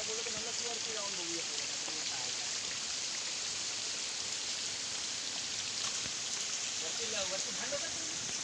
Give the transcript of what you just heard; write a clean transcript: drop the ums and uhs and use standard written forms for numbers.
बोलत म्हणलं तू वरती जाऊन बघूया वरती वरती भांडवतात तुम्ही